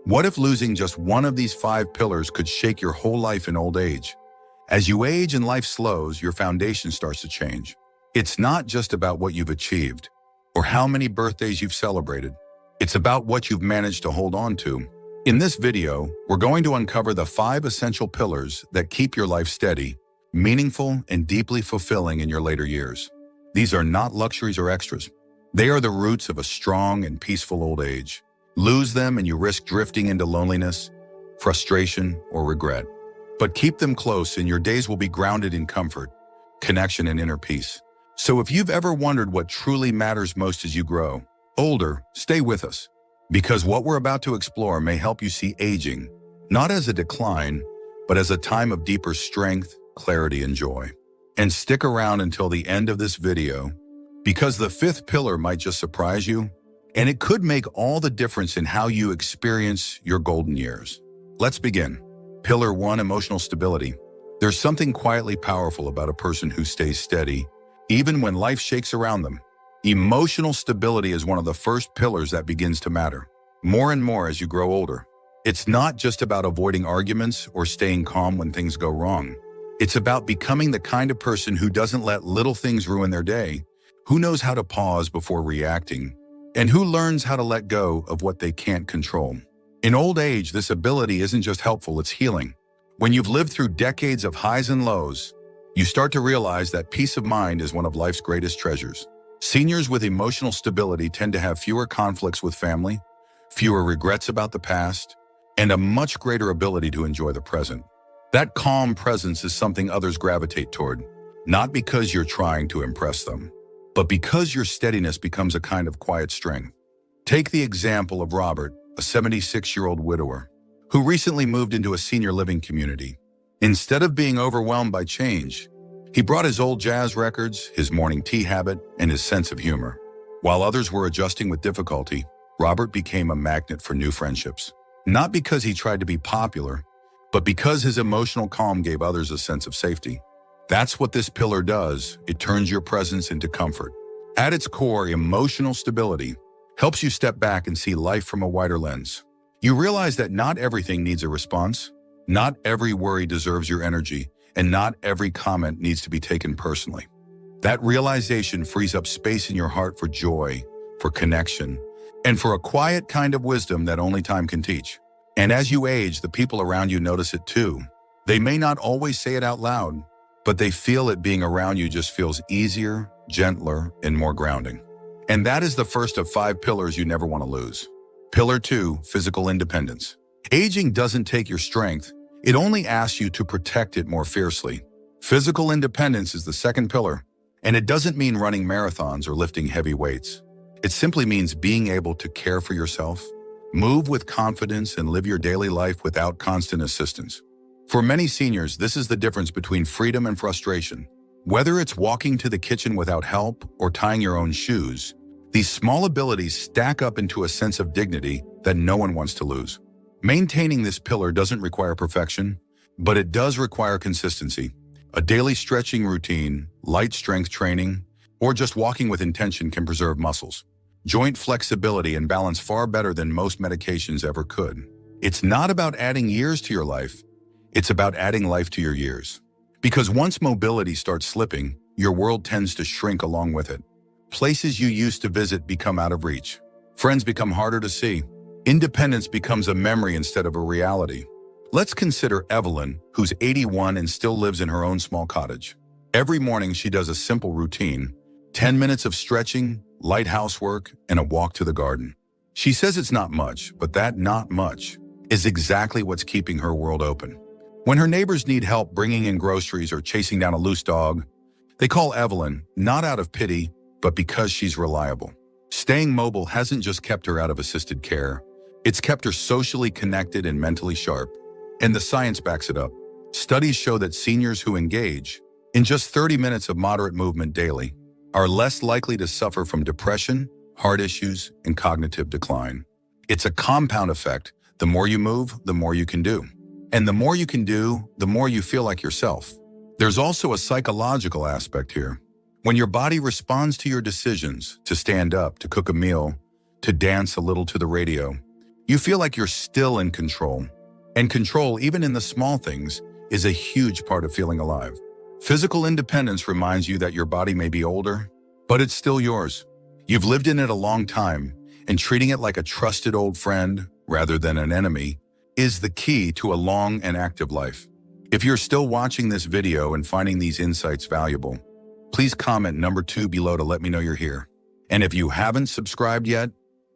What if losing just one of these 5 pillars could shake your whole life in old age? As you age and life slows, your foundation starts to change. It's not just about what you've achieved or how many birthdays you've celebrated. It's about what you've managed to hold on to. In this video, we're going to uncover the 5 essential pillars that keep your life steady, meaningful, and deeply fulfilling in your later years. These are not luxuries or extras. They are the roots of a strong and peaceful old age. Lose them and you risk drifting into loneliness, frustration, or regret. But keep them close and your days will be grounded in comfort, connection, and inner peace. So if you've ever wondered what truly matters most as you grow older, stay with us. Because what we're about to explore may help you see aging, not as a decline, but as a time of deeper strength, clarity, and joy. And stick around until the end of this video, because the 5th pillar might just surprise you, and it could make all the difference in how you experience your golden years. Let's begin. Pillar 1, emotional stability. There's something quietly powerful about a person who stays steady, even when life shakes around them. Emotional stability is one of the first pillars that begins to matter, more and more as you grow older. It's not just about avoiding arguments or staying calm when things go wrong. It's about becoming the kind of person who doesn't let little things ruin their day, who knows how to pause before reacting, and who learns how to let go of what they can't control. In old age, this ability isn't just helpful, it's healing. When you've lived through decades of highs and lows, you start to realize that peace of mind is one of life's greatest treasures. Seniors with emotional stability tend to have fewer conflicts with family, fewer regrets about the past, and a much greater ability to enjoy the present. That calm presence is something others gravitate toward, not because you're trying to impress them, but because your steadiness becomes a kind of quiet strength. Take the example of Robert, a 76-year-old widower, who recently moved into a senior living community. Instead of being overwhelmed by change, he brought his old jazz records, his morning tea habit, and his sense of humor. While others were adjusting with difficulty, Robert became a magnet for new friendships. Not because he tried to be popular, but because his emotional calm gave others a sense of safety. That's what this pillar does. It turns your presence into comfort. At its core, emotional stability helps you step back and see life from a wider lens. You realize that not everything needs a response, not every worry deserves your energy, and not every comment needs to be taken personally. That realization frees up space in your heart for joy, for connection, and for a quiet kind of wisdom that only time can teach. And as you age, the people around you notice it too. They may not always say it out loud, but they feel it. Being around you just feels easier, gentler, and more grounding. And that is the first of 5 pillars you never want to lose. Pillar 2, physical independence. Aging doesn't take your strength. It only asks you to protect it more fiercely. Physical independence is the 2nd pillar, and it doesn't mean running marathons or lifting heavy weights. It simply means being able to care for yourself, move with confidence, and live your daily life without constant assistance. For many seniors, this is the difference between freedom and frustration. Whether it's walking to the kitchen without help or tying your own shoes, these small abilities stack up into a sense of dignity that no one wants to lose. Maintaining this pillar doesn't require perfection, but it does require consistency. A daily stretching routine, light strength training, or just walking with intention can preserve muscles, joint flexibility, and balance far better than most medications ever could. It's not about adding years to your life. It's about adding life to your years. Because once mobility starts slipping, your world tends to shrink along with it. Places you used to visit become out of reach. Friends become harder to see. Independence becomes a memory instead of a reality. Let's consider Evelyn, who's 81 and still lives in her own small cottage. Every morning she does a simple routine, 10 minutes of stretching, light housework, and a walk to the garden. She says it's not much, but that not much is exactly what's keeping her world open. When her neighbors need help bringing in groceries or chasing down a loose dog, they call Evelyn, not out of pity, but because she's reliable. Staying mobile hasn't just kept her out of assisted care. It's kept her socially connected and mentally sharp. And the science backs it up. Studies show that seniors who engage in just 30 minutes of moderate movement daily are less likely to suffer from depression, heart issues, and cognitive decline. It's a compound effect. The more you move, the more you can do. And the more you can do, the more you feel like yourself. There's also a psychological aspect here. When your body responds to your decisions to stand up, to cook a meal, to dance a little to the radio, You feel like you're still in control. And control, even in the small things, is a huge part of feeling alive. Physical independence reminds you that your body may be older, but it's still yours. You've lived in it a long time, and treating it like a trusted old friend, rather than an enemy, is the key to a long and active life. If you're still watching this video and finding these insights valuable, please comment number 2 below to let me know you're here. And if you haven't subscribed yet,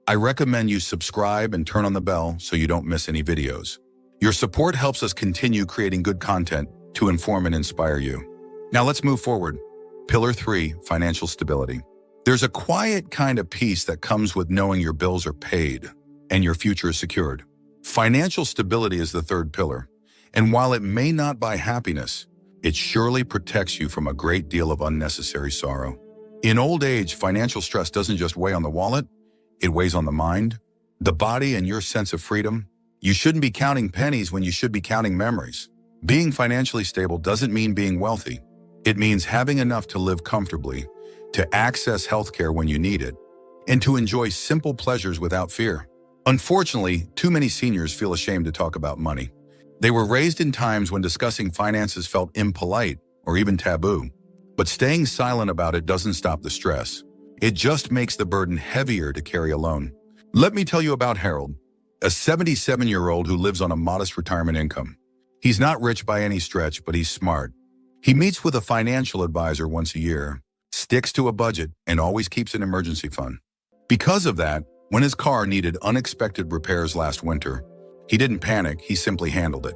I recommend you subscribe and turn on the bell so you don't miss any videos. Your support helps us continue creating good content to inform and inspire you. Now let's move forward. Pillar 3, financial stability. There's a quiet kind of peace that comes with knowing your bills are paid and your future is secured. Financial stability is the third pillar, and while it may not buy happiness, it surely protects you from a great deal of unnecessary sorrow. In old age, financial stress doesn't just weigh on the wallet, it weighs on the mind, the body, and your sense of freedom. You shouldn't be counting pennies when you should be counting memories. Being financially stable doesn't mean being wealthy. It means having enough to live comfortably, to access healthcare when you need it, and to enjoy simple pleasures without fear. Unfortunately, too many seniors feel ashamed to talk about money. They were raised in times when discussing finances felt impolite or even taboo. But staying silent about it doesn't stop the stress. It just makes the burden heavier to carry alone. Let me tell you about Harold, a 77-year-old who lives on a modest retirement income. He's not rich by any stretch, but he's smart. He meets with a financial advisor once a year, sticks to a budget, and always keeps an emergency fund. Because of that, when his car needed unexpected repairs last winter, he didn't panic, he simply handled it.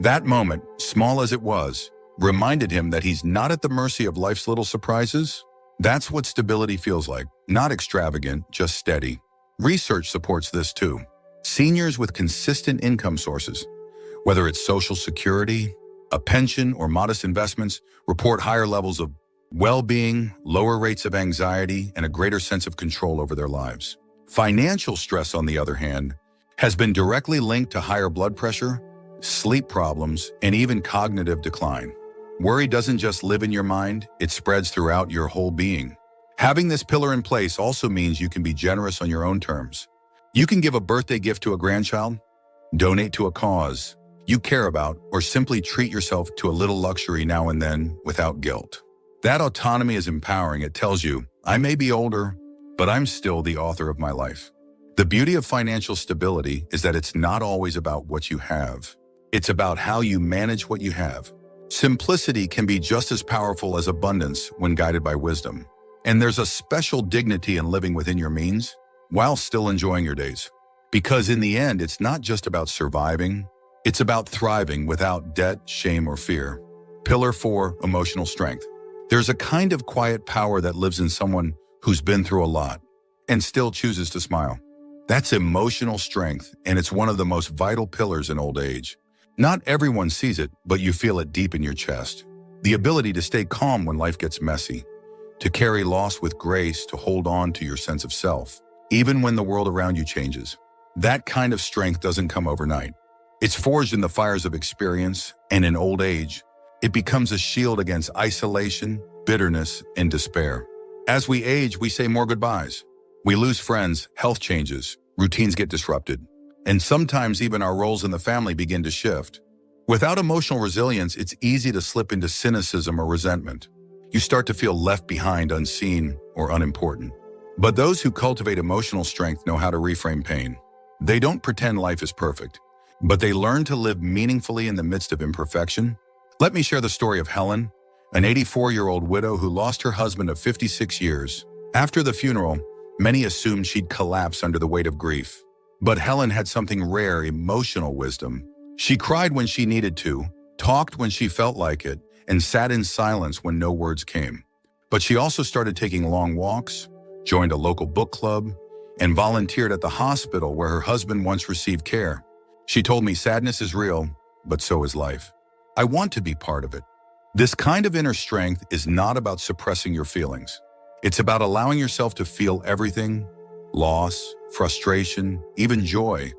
That moment, small as it was, reminded him that he's not at the mercy of life's little surprises. That's what stability feels like, not extravagant, just steady. Research supports this too. Seniors with consistent income sources, whether it's Social Security, a pension, or modest investments, report higher levels of well-being, lower rates of anxiety, and a greater sense of control over their lives. Financial stress, on the other hand, has been directly linked to higher blood pressure, sleep problems, and even cognitive decline. Worry doesn't just live in your mind, it spreads throughout your whole being. Having this pillar in place also means you can be generous on your own terms. You can give a birthday gift to a grandchild, donate to a cause you care about, or simply treat yourself to a little luxury now and then without guilt. That autonomy is empowering. It tells you, I may be older, but I'm still the author of my life. The beauty of financial stability is that it's not always about what you have. It's about how you manage what you have. Simplicity can be just as powerful as abundance when guided by wisdom. And there's a special dignity in living within your means while still enjoying your days. Because in the end, it's not just about surviving, it's about thriving without debt, shame, or fear. Pillar 4, emotional strength. There's a kind of quiet power that lives in someone who's been through a lot and still chooses to smile. That's emotional strength, and it's one of the most vital pillars in old age. Not everyone sees it, but you feel it deep in your chest. The ability to stay calm when life gets messy, to carry loss with grace, to hold on to your sense of self, even when the world around you changes. That kind of strength doesn't come overnight. It's forged in the fires of experience, and in old age, it becomes a shield against isolation, bitterness, and despair. As we age, we say more goodbyes. We lose friends, health changes, routines get disrupted, and sometimes even our roles in the family begin to shift. Without emotional resilience, it's easy to slip into cynicism or resentment. You start to feel left behind, unseen, or unimportant. But those who cultivate emotional strength know how to reframe pain. They don't pretend life is perfect, but they learn to live meaningfully in the midst of imperfection. Let me share the story of Helen, an 84-year-old widow who lost her husband of 56 years. After the funeral, many assumed she'd collapse under the weight of grief. But Helen had something rare, emotional wisdom. She cried when she needed to, talked when she felt like it, and sat in silence when no words came. But she also started taking long walks, joined a local book club, and volunteered at the hospital where her husband once received care. She told me, sadness is real, but so is life. I want to be part of it. This kind of inner strength is not about suppressing your feelings. It's about allowing yourself to feel everything, loss, frustration, even joy,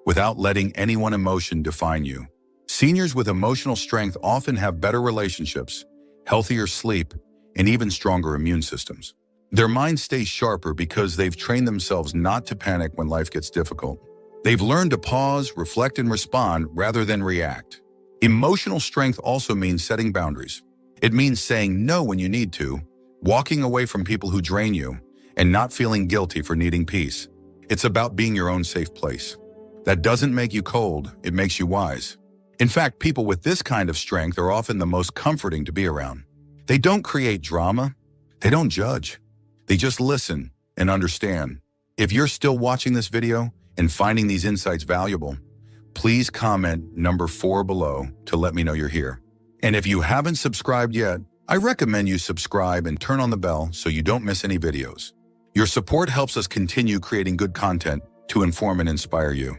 without letting any one emotion define you. Seniors with emotional strength often have better relationships, healthier sleep, and even stronger immune systems. Their minds stay sharper because they've trained themselves not to panic when life gets difficult. They've learned to pause, reflect, and respond rather than react. Emotional strength also means setting boundaries. It means saying no when you need to, walking away from people who drain you, and not feeling guilty for needing peace. It's about being your own safe place. That doesn't make you cold, it makes you wise. In fact, people with this kind of strength are often the most comforting to be around. They don't create drama, they don't judge. They just listen and understand. If you're still watching this video and finding these insights valuable, please comment number 4 below to let me know you're here. And if you haven't subscribed yet, I recommend you subscribe and turn on the bell so you don't miss any videos. Your support helps us continue creating good content to inform and inspire you.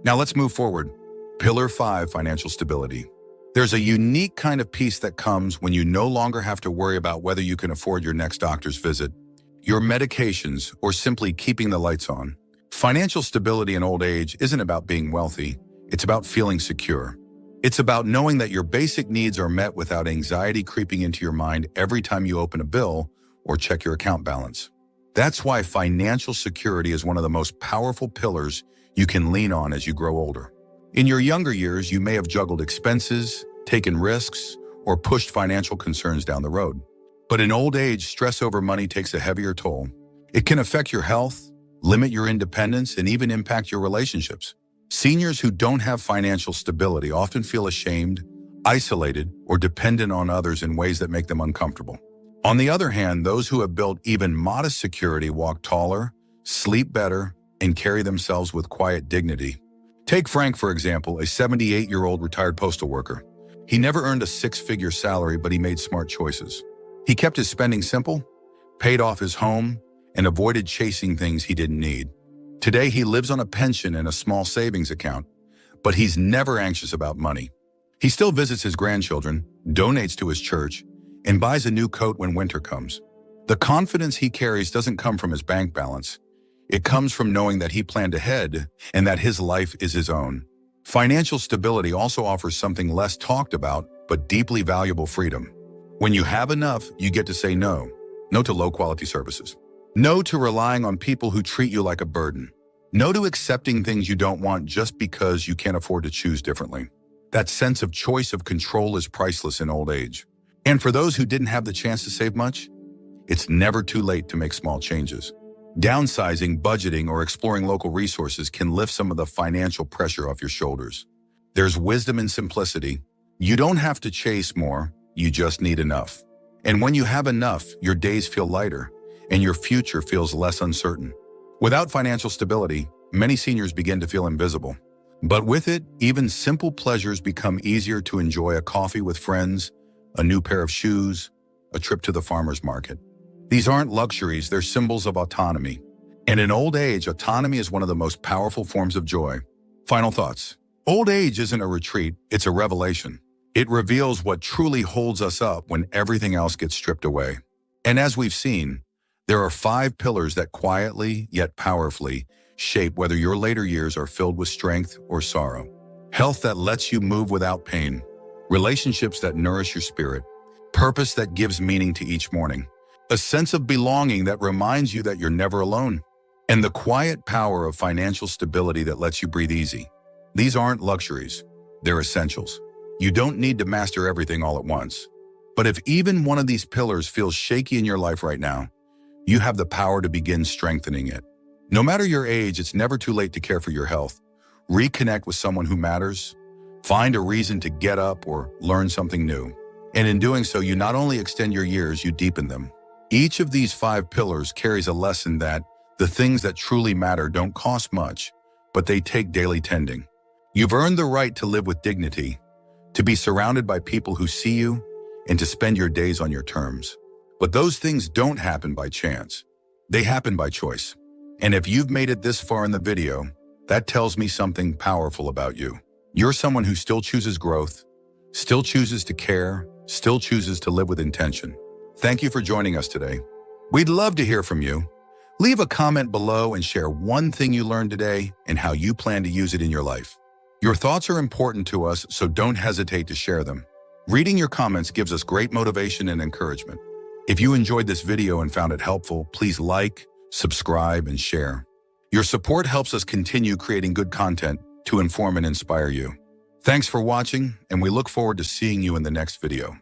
Now let's move forward. Pillar 5, financial stability. There's a unique kind of peace that comes when you no longer have to worry about whether you can afford your next doctor's visit, your medications, or simply keeping the lights on. Financial stability in old age isn't about being wealthy, it's about feeling secure. It's about knowing that your basic needs are met without anxiety creeping into your mind every time you open a bill or check your account balance. That's why financial security is one of the most powerful pillars you can lean on as you grow older. In your younger years, you may have juggled expenses, taken risks, or pushed financial concerns down the road. But in old age, stress over money takes a heavier toll. It can affect your health, limit your independence, and even impact your relationships. Seniors who don't have financial stability often feel ashamed, isolated, or dependent on others in ways that make them uncomfortable. On the other hand, those who have built even modest security walk taller, sleep better, and carry themselves with quiet dignity. Take Frank, for example, a 78-year-old retired postal worker. He never earned a 6-figure salary, but he made smart choices. He kept his spending simple, paid off his home, and avoided chasing things he didn't need. Today, he lives on a pension and a small savings account, but he's never anxious about money. He still visits his grandchildren, donates to his church, and buys a new coat when winter comes. The confidence he carries doesn't come from his bank balance. It comes from knowing that he planned ahead and that his life is his own. Financial stability also offers something less talked about, but deeply valuable freedom. When you have enough, you get to say no. No to low-quality services. No to relying on people who treat you like a burden. No to accepting things you don't want just because you can't afford to choose differently. That sense of choice of control is priceless in old age. And for those who didn't have the chance to save much, it's never too late to make small changes. Downsizing, budgeting, or exploring local resources can lift some of the financial pressure off your shoulders. There's wisdom in simplicity. You don't have to chase more, you just need enough. And when you have enough, your days feel lighter, and your future feels less uncertain. Without financial stability, many seniors begin to feel invisible. But with it, even simple pleasures become easier to enjoy: a coffee with friends, a new pair of shoes, a trip to the farmer's market. These aren't luxuries, they're symbols of autonomy. And in old age, autonomy is one of the most powerful forms of joy. Final thoughts. Old age isn't a retreat, it's a revelation. It reveals what truly holds us up when everything else gets stripped away. And as we've seen, there are 5 pillars that quietly, yet powerfully, shape whether your later years are filled with strength or sorrow. Health that lets you move without pain. Relationships that nourish your spirit. Purpose that gives meaning to each morning. A sense of belonging that reminds you that you're never alone. And the quiet power of financial stability that lets you breathe easy. These aren't luxuries, they're essentials. You don't need to master everything all at once. But if even one of these pillars feels shaky in your life right now, you have the power to begin strengthening it. No matter your age, it's never too late to care for your health. Reconnect with someone who matters. Find a reason to get up or learn something new. And in doing so, you not only extend your years, you deepen them. Each of these 5 pillars carries a lesson that the things that truly matter don't cost much, but they take daily tending. You've earned the right to live with dignity, to be surrounded by people who see you, and to spend your days on your terms. But those things don't happen by chance. They happen by choice. And if you've made it this far in the video, that tells me something powerful about you. You're someone who still chooses growth, still chooses to care, still chooses to live with intention. Thank you for joining us today. We'd love to hear from you. Leave a comment below and share one thing you learned today and how you plan to use it in your life. Your thoughts are important to us, so don't hesitate to share them. Reading your comments gives us great motivation and encouragement. If you enjoyed this video and found it helpful, please like, subscribe, and share. Your support helps us continue creating good content to inform and inspire you. Thanks for watching, and we look forward to seeing you in the next video.